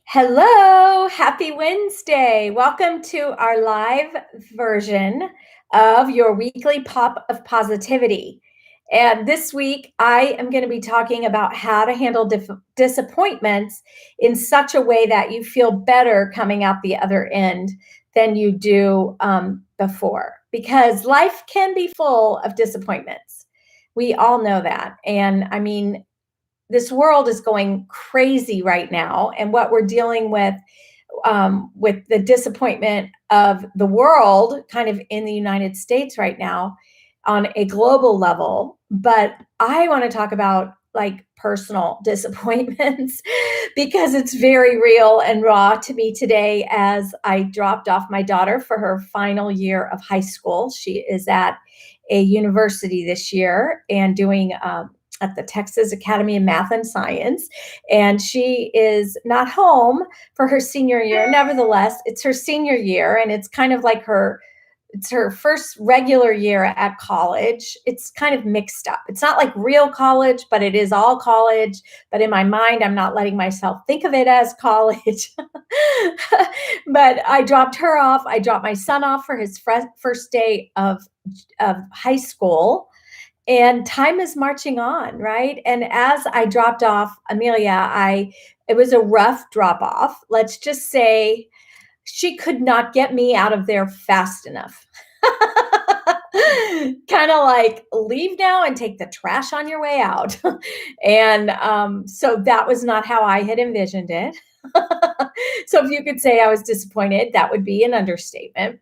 Hello, happy Wednesday. Welcome to our live version of your weekly pop of positivity. And this week, I am going to be talking about how to handle disappointments in such a way that you feel better coming out the other end than you do before. Because life can be full of disappointments. We all know that. And I mean, this world is going crazy right now, and what we're dealing with the disappointment of the world kind of in the United States right now on a global level. But I want to talk about like personal disappointments because it's very real and raw to me today as I dropped off my daughter for her final year of high school. She is at a university this year and doing at the Texas Academy of Math and Science. And she is not home for her senior year. Nevertheless, it's her senior year, and it's kind of like it's her first regular year at college. It's kind of mixed up. It's not like real college, but it is all college. But in my mind, I'm not letting myself think of it as college. But I dropped her off. I dropped my son off for his first day of high school, and time is marching on, right? And as I dropped off Amelia, it was a rough drop off. Let's just say she could not get me out of there fast enough. Kind of like, leave now and take the trash on your way out. And so that was not how I had envisioned it. So if you could say I was disappointed, that would be an understatement.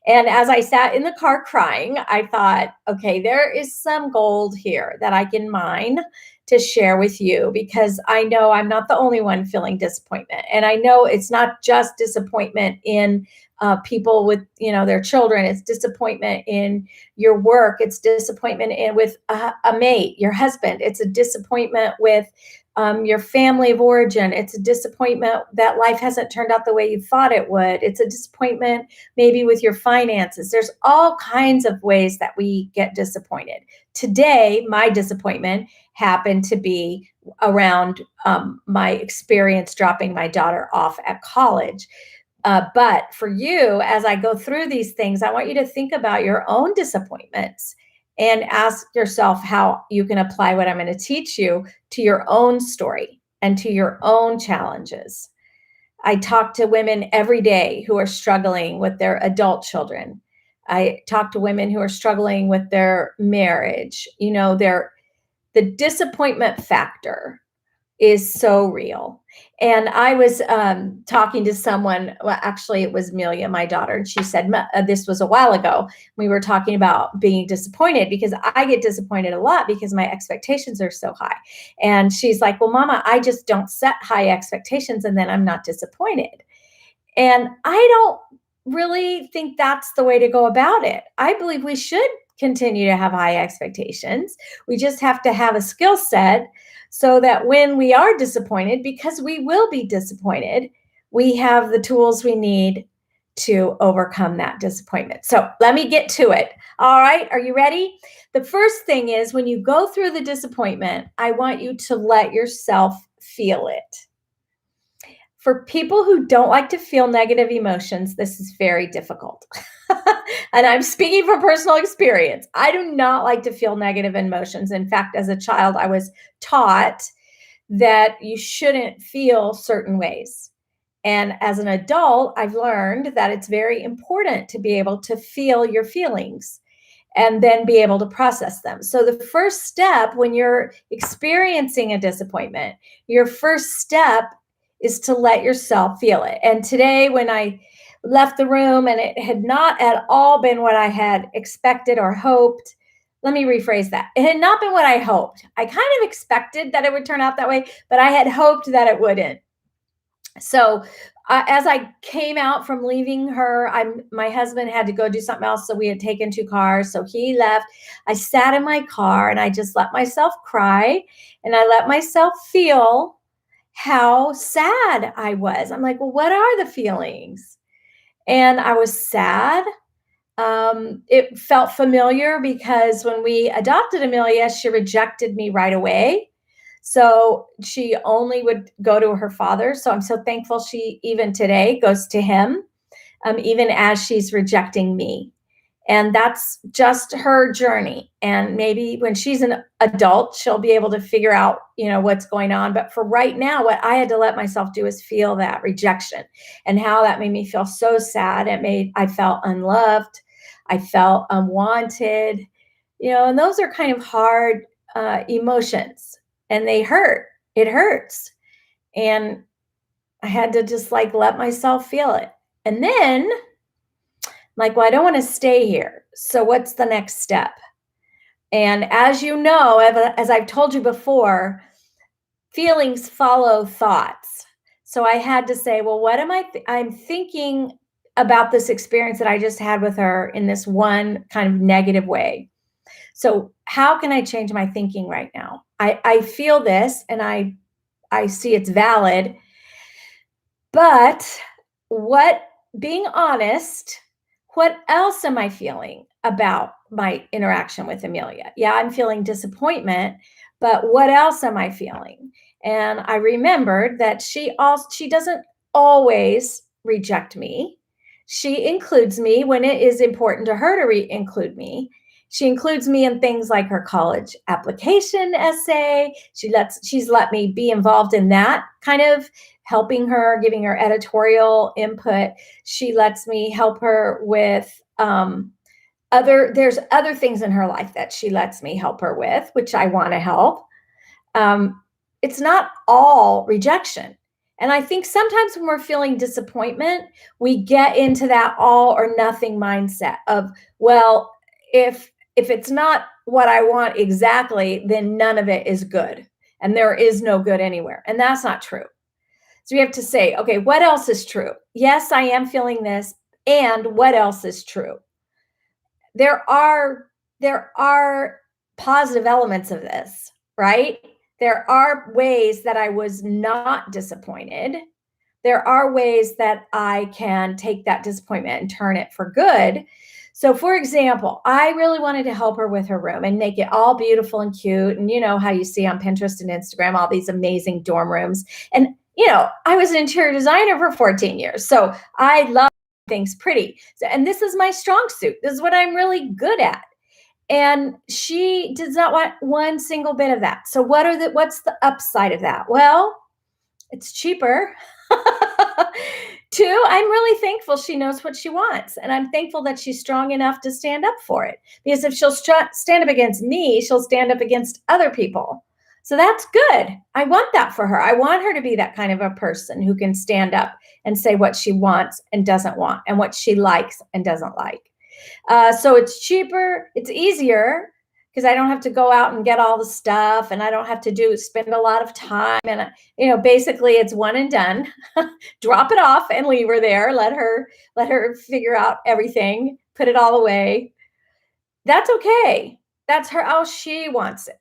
And as I sat in the car crying, I thought, okay, there is some gold here that I can mine to share with you, because I know I'm not the only one feeling disappointment. And I know it's not just disappointment in people with, their children. It's disappointment in your work. It's disappointment with a mate, your husband. It's a disappointment with your family of origin. It's a disappointment that life hasn't turned out the way you thought it would. It's a disappointment maybe with your finances. There's all kinds of ways that we get disappointed. Today, my disappointment happened to be around my experience dropping my daughter off at college. But for you, as I go through these things, I want you to think about your own disappointments and ask yourself how you can apply what I'm going to teach you to your own story and to your own challenges. I talk to women every day who are struggling with their adult children. I talk to women who are struggling with their marriage. The disappointment factor is so real. And I was talking to someone, well, actually it was Amelia, my daughter, and she said, this was a while ago, we were talking about being disappointed, because I get disappointed a lot because my expectations are so high. And she's like, well, Mama, I just don't set high expectations and then I'm not disappointed. And I don't really think that's the way to go about it. I believe we should continue to have high expectations. We just have to have a skill set so that when we are disappointed, because we will be disappointed, we have the tools we need to overcome that disappointment. So let me get to it. All right, are you ready? The first thing is, when you go through the disappointment, I want you to let yourself feel it. For people who don't like to feel negative emotions, this is very difficult. And I'm speaking from personal experience. I do not like to feel negative emotions. In fact, as a child, I was taught that you shouldn't feel certain ways. And as an adult, I've learned that it's very important to be able to feel your feelings and then be able to process them. So the first step when you're experiencing a disappointment, your first step is to let yourself feel it. And today, when I left the room and it had not at all been what I had expected or hoped, let me rephrase that. It had not been what I hoped. I kind of expected that it would turn out that way, but I had hoped that it wouldn't. So as I came out from leaving her, my husband had to go do something else. So we had taken two cars. So he left. I sat in my car and I just let myself cry, and I let myself feel how sad I was. I'm like, well, what are the feelings? And I was sad. It felt familiar because when we adopted Amelia, she rejected me right away. So she only would go to her father. So I'm so thankful she even today goes to him, even as she's rejecting me. And that's just her journey. And maybe when she's an adult, she'll be able to figure out, what's going on. But for right now, what I had to let myself do is feel that rejection, and how that made me feel so sad. I felt unloved. I felt unwanted, and those are kind of hard emotions, and they hurt. It hurts. And I had to just like let myself feel it. And then, like, well, I don't want to stay here. So what's the next step? And as you know, as I've told you before, feelings follow thoughts. So I had to say, well, what am I'm thinking about this experience that I just had with her in this one kind of negative way. So how can I change my thinking right now? I feel this, and I see it's valid, but what being honest, what else am I feeling about my interaction with Amelia? Yeah, I'm feeling disappointment, but what else am I feeling? And I remembered that she doesn't always reject me. She includes me when it is important to her to include me. She includes me in things like her college application essay. She's let me be involved in that, kind of helping her, giving her editorial input. She lets me help her with there's other things in her life that she lets me help her with, which I want to help. It's not all rejection. And I think sometimes when we're feeling disappointment, we get into that all or nothing mindset of, well, if it's not what I want exactly, then none of it is good. And there is no good anywhere. And that's not true. So we have to say, okay, what else is true? Yes, I am feeling this. And what else is true? There are positive elements of this, right? There are ways that I was not disappointed. There are ways that I can take that disappointment and turn it for good. So, for example, I really wanted to help her with her room and make it all beautiful and cute. And you know how you see on Pinterest and Instagram all these amazing dorm rooms. And, I was an interior designer for 14 years. So I love things pretty. So, and this is my strong suit. This is what I'm really good at. And she does not want one single bit of that. So what's the upside of that? Well, it's cheaper. Two, I'm really thankful she knows what she wants. And I'm thankful that she's strong enough to stand up for it. Because if she'll stand up against me, she'll stand up against other people. So that's good. I want that for her. I want her to be that kind of a person who can stand up and say what she wants and doesn't want, and what she likes and doesn't like. So it's cheaper, it's easier, because I don't have to go out and get all the stuff, and I don't have to spend a lot of time. And, basically it's one and done. Drop it off and leave her there. Let her figure out everything, put it all away. That's okay. That's how she wants it.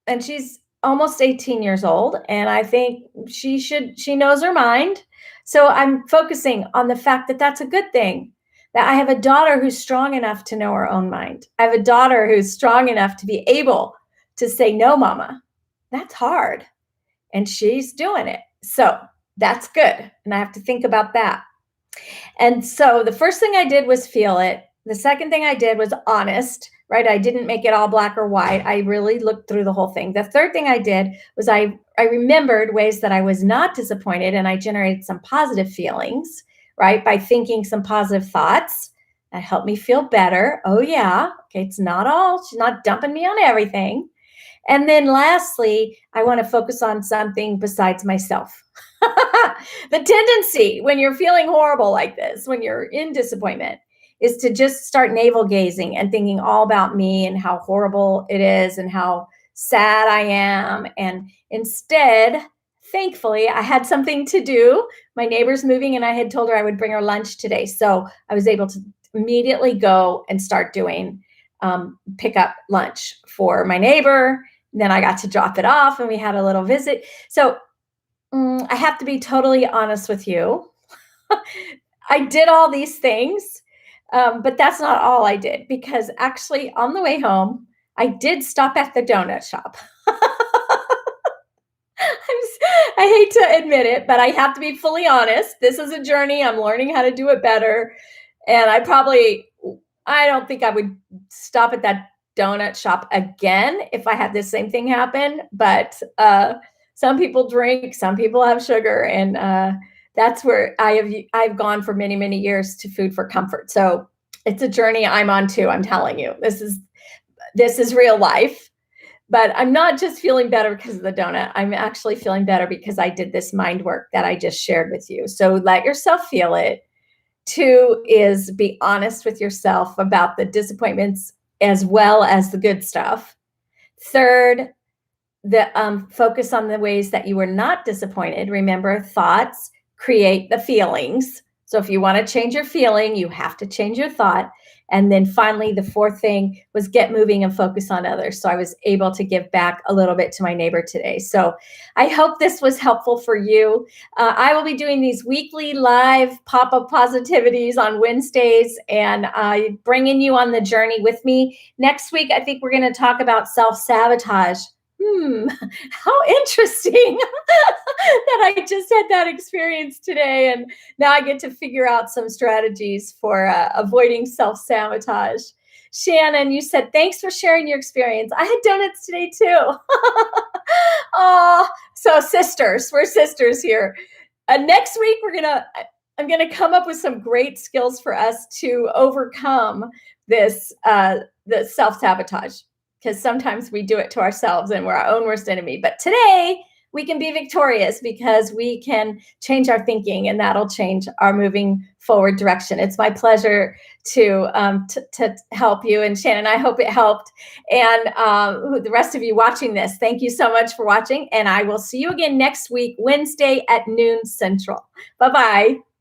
And she's almost 18 years old. And I think she knows her mind. So I'm focusing on the fact that that's a good thing. That I have a daughter who's strong enough to know her own mind. I have a daughter who's strong enough to be able to say, no, mama, that's hard. And she's doing it. So that's good. And I have to think about that. And so the first thing I did was feel it. The second thing I did was honest, right? I didn't make it all black or white. I really looked through the whole thing. The third thing I did was I remembered ways that I was not disappointed, and I generated some positive feelings, right? By thinking some positive thoughts. That helped me feel better. Oh yeah, okay, it's not all, she's not dumping me on everything. And then lastly, I want to focus on something besides myself. The tendency when you're feeling horrible like this, when you're in disappointment, is to just start navel gazing and thinking all about me and how horrible it is and how sad I am. And instead, thankfully, I had something to do. My neighbor's moving, and I had told her I would bring her lunch today. So I was able to immediately go and start doing pick up lunch for my neighbor. Then I got to drop it off, and we had a little visit. So I have to be totally honest with you. I did all these things, but that's not all I did, because actually on the way home, I did stop at the donut shop. I hate to admit it, but I have to be fully honest. This is a journey. I'm learning how to do it better. And I don't think I would stop at that donut shop again if I had the same thing happen. But some people drink, some people have sugar, and that's where I've gone for many, many years to food for comfort. So it's a journey I'm on too. I'm telling you, this is real life. But I'm not just feeling better because of the donut. I'm actually feeling better because I did this mind work that I just shared with you. So let yourself feel it. Two is be honest with yourself about the disappointments as well as the good stuff. Third, focus on the ways that you were not disappointed. Remember, thoughts create the feelings. So if you want to change your feeling, you have to change your thought. And then finally, the fourth thing was get moving and focus on others. So I was able to give back a little bit to my neighbor today. So I hope this was helpful for you. I will be doing these weekly live pop-up positivities on Wednesdays and bringing you on the journey with me. Next week, I think we're going to talk about self-sabotage. How interesting that I just had that experience today. And now I get to figure out some strategies for avoiding self-sabotage. Shannon, you said, thanks for sharing your experience. I had donuts today too. Oh, so sisters, we're sisters here. Next week, I'm going to come up with some great skills for us to overcome the self-sabotage, because sometimes we do it to ourselves and we're our own worst enemy. But today we can be victorious because we can change our thinking, and that'll change our moving forward direction. It's my pleasure to help you. And Shannon, I hope it helped. And the rest of you watching this, thank you so much for watching. And I will see you again next week, Wednesday at noon Central. Bye-bye.